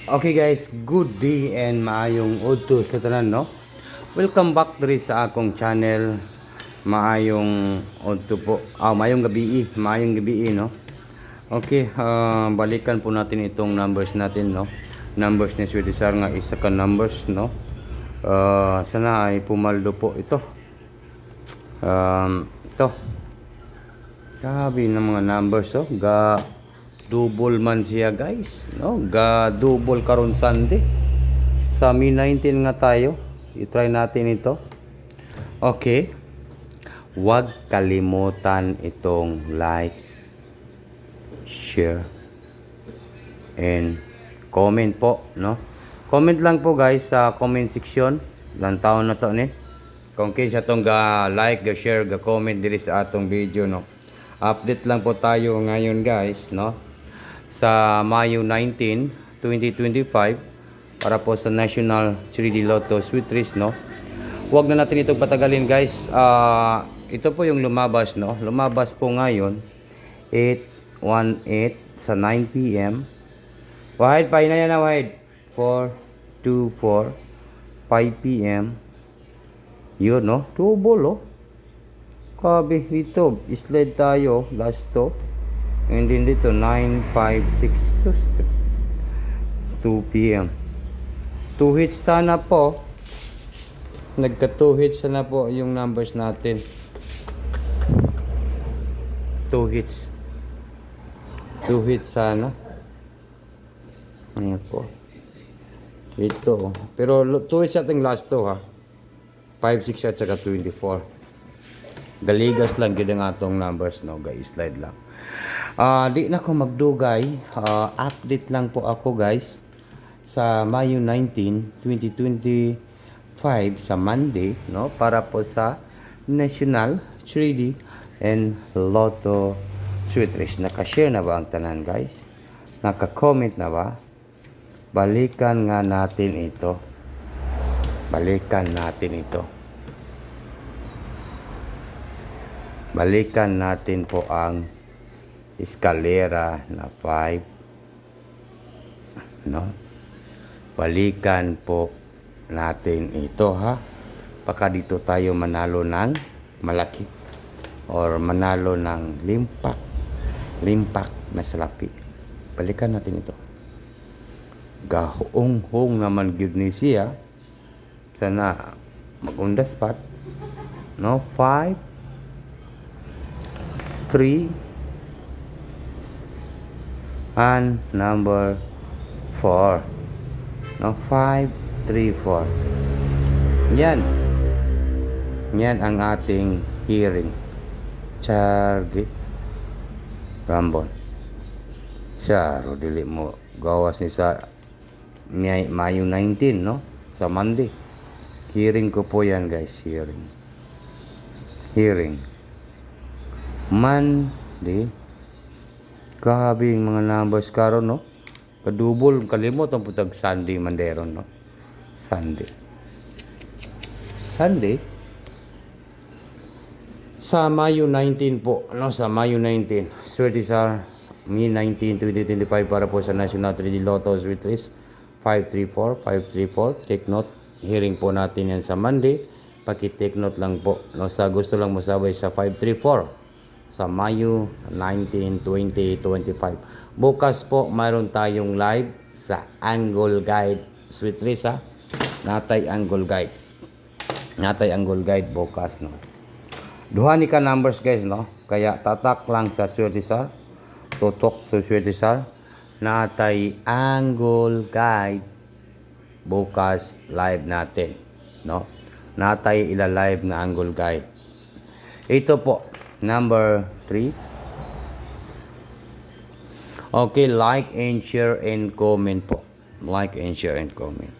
Okay guys, good day and maayong udto sa tanan no. Welcome back diri sa akong channel. Maayong udto po. Maayong gabi no. Okay, balikan po natin itong numbers natin no. Numbers ni Sweetie Sar nga isa ka numbers no. Sana ay pumaldo po ito. Ito. Grabe ng mga numbers oh. Double man siya guys no, ga double karon Sunday sa Mi 19 nga tayo. I-try natin ito. Okay, huwag kalimutan itong like, share and comment po no. Comment lang po guys sa comment section lang taon na to ni kung kinsa tong ga like, ga share, ga comment diri sa atong video no. Update lang po tayo ngayon guys no, sa Mayo 19, 2025 para po sa National 3D Lotto Sweet Race no. Huwag na natin itong patagalin guys. Ito po yung lumabas no. Lumabas po ngayon 8:18 sa 9 PM. Wahid pa na yan na wahid. 4:24 5 PM. Yun no. Double oh. Kabi dito. Slide tayo. Last to. And then dito 9:56 2 PM. 2 hits sana po. Nagka 2 hits sana po yung numbers natin. 2 hits. 2 hits sana. Ayan po. Ito. Pero 2 hits ating last to ha. 5, 6 at saka 24. Galigas lang gid ang atong numbers no guys. Slide lang. Di na ko magdugay, update lang po ako guys sa Mayo 19, 2025 sa Monday no, para po sa National 3D and Lotto Sweet Race. Naka-share na ba ang tanan guys? Naka-comment na ba? Balikan nga natin ito. Balikan natin ito. Balikan natin po ang eskalera na 5 no. Balikan po natin ito ha. Baka dito tayo manalo ng malaki or manalo ng limpak na salapi. Balikan natin ito. Gahoong-hong naman gyud ni siya. Sana mag-on the spot no. 5 3 and number 4 no. 5 3 4. Yan ang ating hearing. Chargit Rambon Charo dili mo gawas ni sa Mayo 19 no, sa Monday. Hearing ko po yan guys. Hearing Monday. Kahabing mga numbers karon no. Kadubol kalimot ang putag Sunday manderon no. Sunday sa Mayo 19 po no, sa Mayo 19 Sweetie Sar Mi 19 2025 para po sa National 3D Lotto Sweet Race 534. Take note, hearing po natin yan sa Monday. Paki-take note lang po no, sa gusto lang mo sabay sa 534 sa Mayo 19, 2025. Bukas po mayroon tayong live sa Angle Guide Sweet Race ha. Natay Angle Guide bukas no. Duha ni ka numbers guys no. Kaya tatak lang sa Sweetie Sar. Tutok to Sweetie Sar. Natay Angle Guide bukas live natin no. Natay ila live na Angle Guide. Ito po number 3. Okay, like and share and comment po. Like and share and comment.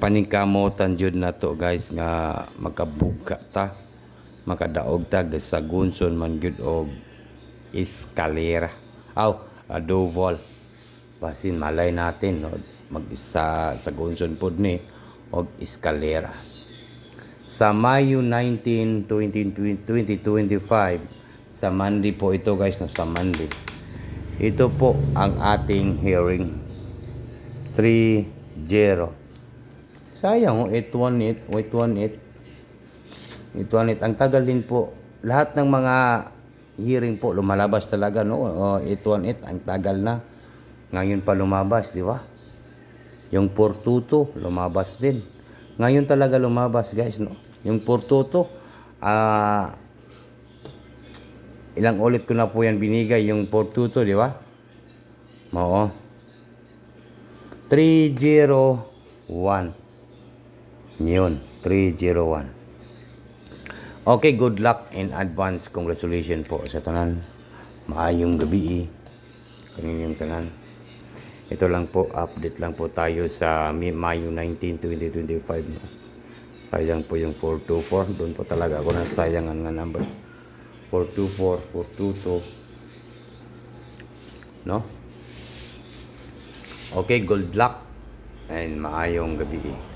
Paningkamotan jud na to guys nga makabuka ta. Makadaog ta sa gunson man jud og eskalera. Double. Basin malay natin no, mag-isa sa gunson pod ni og eskalera. Sa Mayo 19, 2025 sa Monday po ito guys no, sa Monday. Ito po ang ating hearing. 30. Sayang, 818. 818. Ang tagal din po. Lahat ng mga hearing po, lumalabas talaga, no? 818, ang tagal na. Ngayon pa lumabas, di ba? Yung 422, lumabas din. Ngayon talaga lumabas, guys, no? Yung 422, ilang ulit ko na po yan binigay, yung 422, di ba? Oo. 301. Yun, 301. Okay, good luck in advance. Congratulations po sa tanan. Maayong gabi. Kaninyong tanan. Ito lang po, update lang po tayo sa Mayo 19, 2025. No? Sayang po yung 424. Doon po talaga ako na sayangan nga numbers. 424, 422. No? Okay, good luck and maayong gabi.